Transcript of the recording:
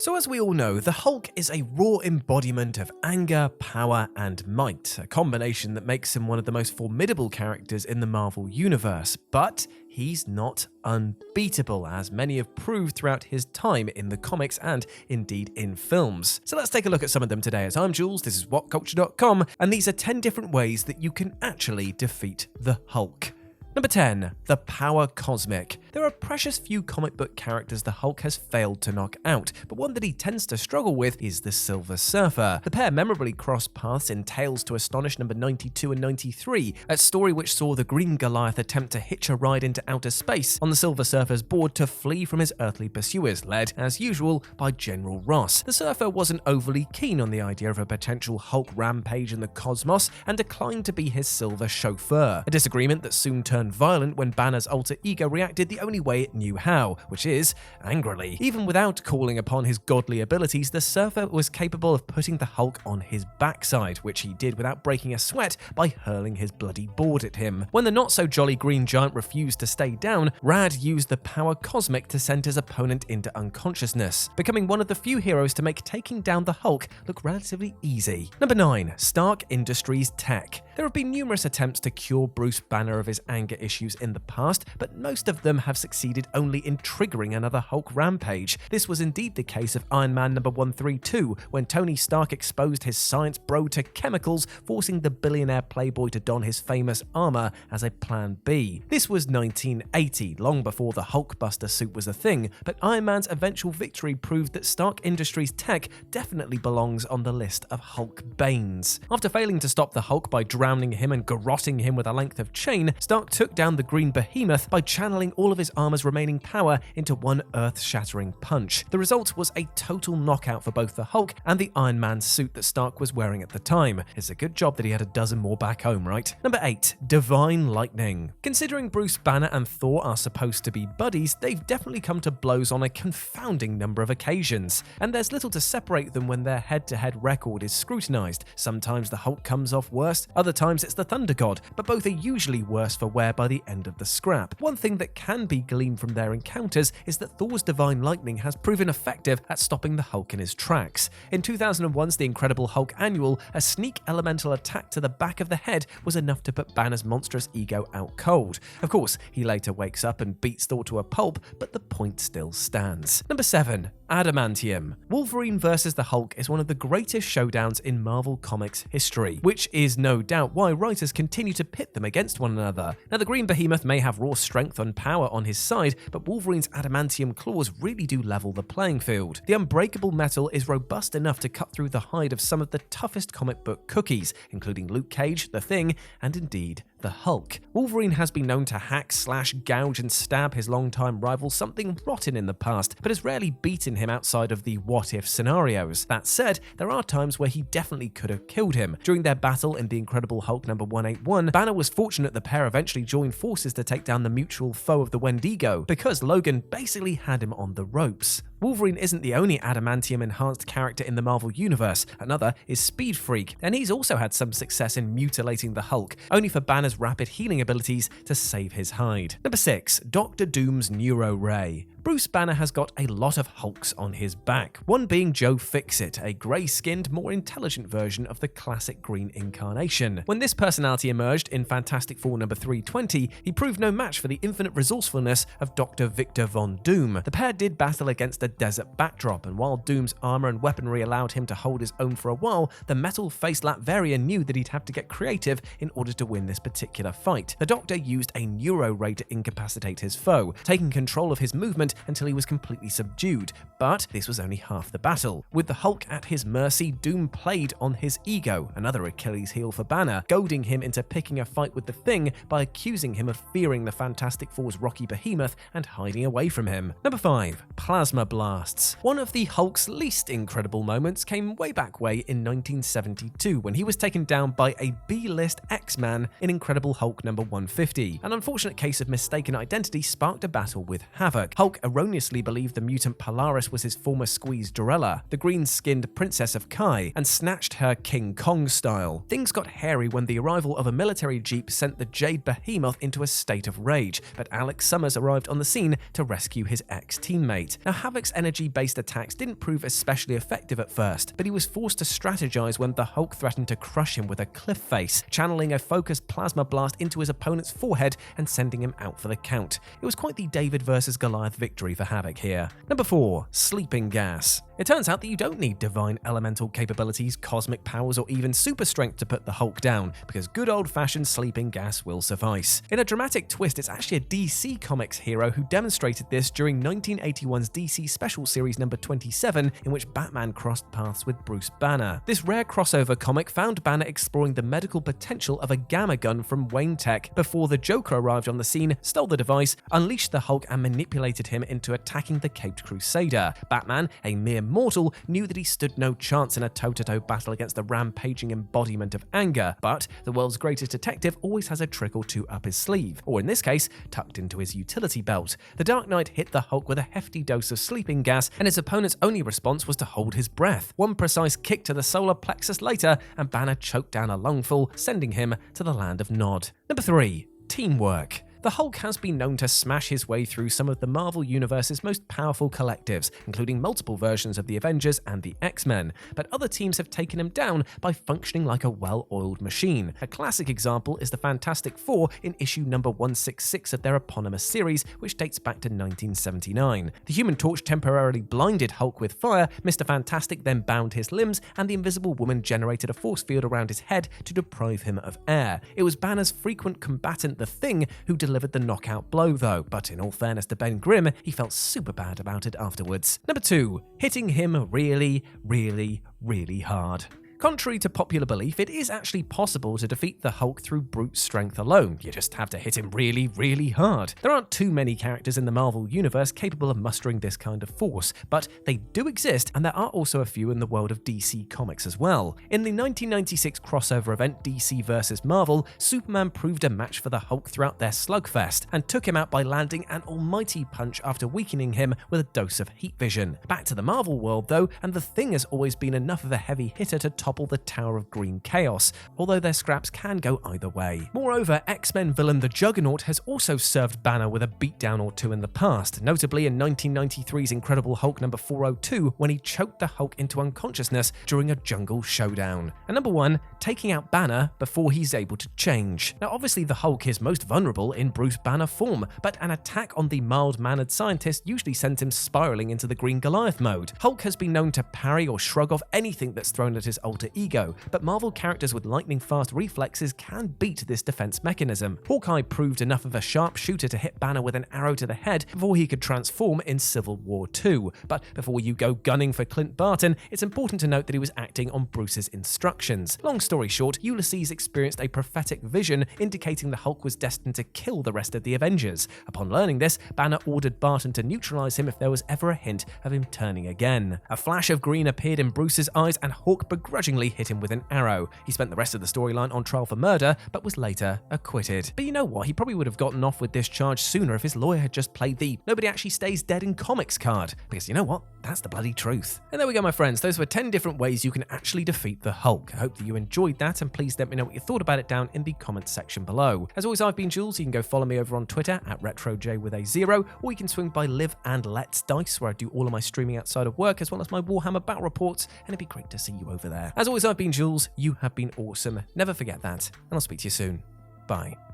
So as we all know, the Hulk is a raw embodiment of anger, power, and might, a combination that makes him one of the most formidable characters in the Marvel Universe. But he's not unbeatable, as many have proved throughout his time in the comics and indeed in films. So let's take a look at some of them today. As I'm Jules, this is WhatCulture.com, and these are 10 different ways that you can actually defeat the Hulk. Number 10. The Power Cosmic. There are precious few comic book characters the Hulk has failed to knock out, but one that he tends to struggle with is the Silver Surfer. The pair memorably crossed paths in Tales to Astonish number 92 and 93, a story which saw the Green Goliath attempt to hitch a ride into outer space on the Silver Surfer's board to flee from his earthly pursuers, led, as usual, by General Ross. The Surfer wasn't overly keen on the idea of a potential Hulk rampage in the cosmos and declined to be his Silver chauffeur, a disagreement that soon turned violent when Banner's alter ego reacted the only way it knew how, which is angrily. Even without calling upon his godly abilities, the Surfer was capable of putting the Hulk on his backside, which he did without breaking a sweat by hurling his bloody board at him. When the not-so-jolly green giant refused to stay down, Rad used the Power Cosmic to send his opponent into unconsciousness, becoming one of the few heroes to make taking down the Hulk look relatively easy. Number 9. Stark Industries Tech. There have been numerous attempts to cure Bruce Banner of his anger issues in the past, but most of them have succeeded only in triggering another Hulk rampage. This was indeed the case of Iron Man number 132, when Tony Stark exposed his science bro to chemicals, forcing the billionaire playboy to don his famous armor as a plan B. This was 1980, long before the Hulkbuster suit was a thing, but Iron Man's eventual victory proved that Stark Industries Tech definitely belongs on the list of Hulk banes. After failing to stop the Hulk by drowning him and garroting him with a length of chain, Stark took down the Green Behemoth by channeling all of his armor's remaining power into one earth-shattering punch. The result was a total knockout for both the Hulk and the Iron Man suit that Stark was wearing at the time. It's a good job that he had a dozen more back home, right? Number 8. Divine Lightning. Considering Bruce Banner and Thor are supposed to be buddies, they've definitely come to blows on a confounding number of occasions, and there's little to separate them when their head-to-head record is scrutinized. Sometimes the Hulk comes off worst, other times it's the Thunder God, but both are usually worse for wear by the end of the scrap. One thing that can be gleaned from their encounters is that Thor's Divine Lightning has proven effective at stopping the Hulk in his tracks. In 2001's The Incredible Hulk Annual, a sneak elemental attack to the back of the head was enough to put Banner's monstrous ego out cold. Of course, he later wakes up and beats Thor to a pulp, but the point still stands. Number 7. Adamantium. Wolverine vs. the Hulk is one of the greatest showdowns in Marvel Comics history, which is no doubt why writers continue to pit them against one another. Now, the Green Behemoth may have raw strength and power on his side, but Wolverine's adamantium claws really do level the playing field. The unbreakable metal is robust enough to cut through the hide of some of the toughest comic book cookies, including Luke Cage, The Thing, and indeed the Hulk. Wolverine has been known to hack, slash, gouge, and stab his longtime rival something rotten in the past, but has rarely beaten him outside of the what-if scenarios. That said, there are times where he definitely could have killed him. During their battle in The Incredible Hulk number 181, Banner was fortunate the pair eventually joined forces to take down the mutual foe of the Wendigo, because Logan basically had him on the ropes. Wolverine isn't the only adamantium-enhanced character in the Marvel Universe. Another is Speed Freak, and he's also had some success in mutilating the Hulk, only for Banner's rapid healing abilities to save his hide. Number 6. Dr. Doom's NeuroRay. Bruce Banner has got a lot of Hulks on his back, one being Joe Fixit, a grey-skinned, more intelligent version of the classic Green incarnation. When this personality emerged in Fantastic Four number 320, he proved no match for the infinite resourcefulness of Dr. Victor Von Doom. The pair did battle against a desert backdrop, and while Doom's armor and weaponry allowed him to hold his own for a while, the metal-faced Latverian knew that he'd have to get creative in order to win this particular fight. The Doctor used a NeuroRay to incapacitate his foe, taking control of his movement until he was completely subdued, but this was only half the battle. With the Hulk at his mercy, Doom played on his ego, another Achilles heel for Banner, goading him into picking a fight with the Thing by accusing him of fearing the Fantastic Four's Rocky Behemoth and hiding away from him. Number 5. Plasma Blasts. One of the Hulk's least incredible moments came way in 1972 when he was taken down by a B-list X-Man in Incredible Hulk number 150. An unfortunate case of mistaken identity sparked a battle with Havoc. Hulk Hulk erroneously believed the mutant Polaris was his former squeeze Dorella, the green-skinned princess of Kai, and snatched her King Kong style. Things got hairy when the arrival of a military jeep sent the Jade Behemoth into a state of rage, but Alex Summers arrived on the scene to rescue his ex-teammate. Now, Havoc's energy-based attacks didn't prove especially effective at first, but he was forced to strategize when the Hulk threatened to crush him with a cliff face, channeling a focused plasma blast into his opponent's forehead and sending him out for the count. It was quite the David versus Goliath victory for Havoc here. Number 4. Sleeping gas. It turns out that you don't need divine elemental capabilities, cosmic powers, or even super strength to put the Hulk down, because good old-fashioned sleeping gas will suffice. In a dramatic twist, it's actually a DC Comics hero who demonstrated this during 1981's DC Special Series number 27, in which Batman crossed paths with Bruce Banner. This rare crossover comic found Banner exploring the medical potential of a gamma gun from Wayne Tech before the Joker arrived on the scene, stole the device, unleashed the Hulk, and manipulated him into attacking the Caped Crusader. Batman, a mere mortal, knew that he stood no chance in a toe-to-toe battle against the rampaging embodiment of anger, but the world's greatest detective always has a trick or two up his sleeve, or in this case, tucked into his utility belt. The Dark Knight hit the Hulk with a hefty dose of sleeping gas, and his opponent's only response was to hold his breath. One precise kick to the solar plexus later, and Banner choked down a lungful, sending him to the land of Nod. Number 3. Teamwork. The Hulk has been known to smash his way through some of the Marvel Universe's most powerful collectives, including multiple versions of the Avengers and the X-Men, but other teams have taken him down by functioning like a well-oiled machine. A classic example is the Fantastic Four in issue number 166 of their eponymous series, which dates back to 1979. The Human Torch temporarily blinded Hulk with fire, Mr. Fantastic then bound his limbs, and the Invisible Woman generated a force field around his head to deprive him of air. It was Banner's frequent combatant, The Thing, who delivered the knockout blow though, but in all fairness to Ben Grimm, he felt super bad about it afterwards. Number 2. Hitting him really, really, really hard. Contrary to popular belief, it is actually possible to defeat the Hulk through brute strength alone. You just have to hit him really, really hard. There aren't too many characters in the Marvel Universe capable of mustering this kind of force, but they do exist, and there are also a few in the world of DC Comics as well. In the 1996 crossover event DC vs. Marvel, Superman proved a match for the Hulk throughout their slugfest, and took him out by landing an almighty punch after weakening him with a dose of heat vision. Back to the Marvel world though, and the Thing has always been enough of a heavy hitter to topple the Tower of Green Chaos, although their scraps can go either way. Moreover, X-Men villain the Juggernaut has also served Banner with a beatdown or two in the past, notably in 1993's Incredible Hulk number 402 when he choked the Hulk into unconsciousness during a jungle showdown. And number 1, taking out Banner before he's able to change. Now obviously the Hulk is most vulnerable in Bruce Banner form, but an attack on the mild-mannered scientist usually sends him spiraling into the Green Goliath mode. Hulk has been known to parry or shrug off anything that's thrown at his alter ego, but Marvel characters with lightning-fast reflexes can beat this defense mechanism. Hawkeye proved enough of a sharpshooter to hit Banner with an arrow to the head before he could transform in Civil War II. But before you go gunning for Clint Barton, it's important to note that he was acting on Bruce's instructions. Long story short, Ulysses experienced a prophetic vision indicating the Hulk was destined to kill the rest of the Avengers. Upon learning this, Banner ordered Barton to neutralize him if there was ever a hint of him turning again. A flash of green appeared in Bruce's eyes, and Hawk begrudgingly hit him with an arrow. He spent the rest of the storyline on trial for murder, but was later acquitted. But you know what? He probably would have gotten off with this charge sooner if his lawyer had just played the "nobody actually stays dead in comics" card. Because you know what? That's the bloody truth. And there we go, my friends. Those were 10 different ways you can actually defeat the Hulk. I hope that you enjoyed that, and please let me know what you thought about it down in the comments section below. As always, I've been Jules. You can go follow me over on Twitter at RetroJ with a 0, or you can swing by Live and Let's Dice, where I do all of my streaming outside of work, as well as my Warhammer battle reports, and it'd be great to see you over there. As always, I've been Jules. You have been awesome. Never forget that, and I'll speak to you soon. Bye.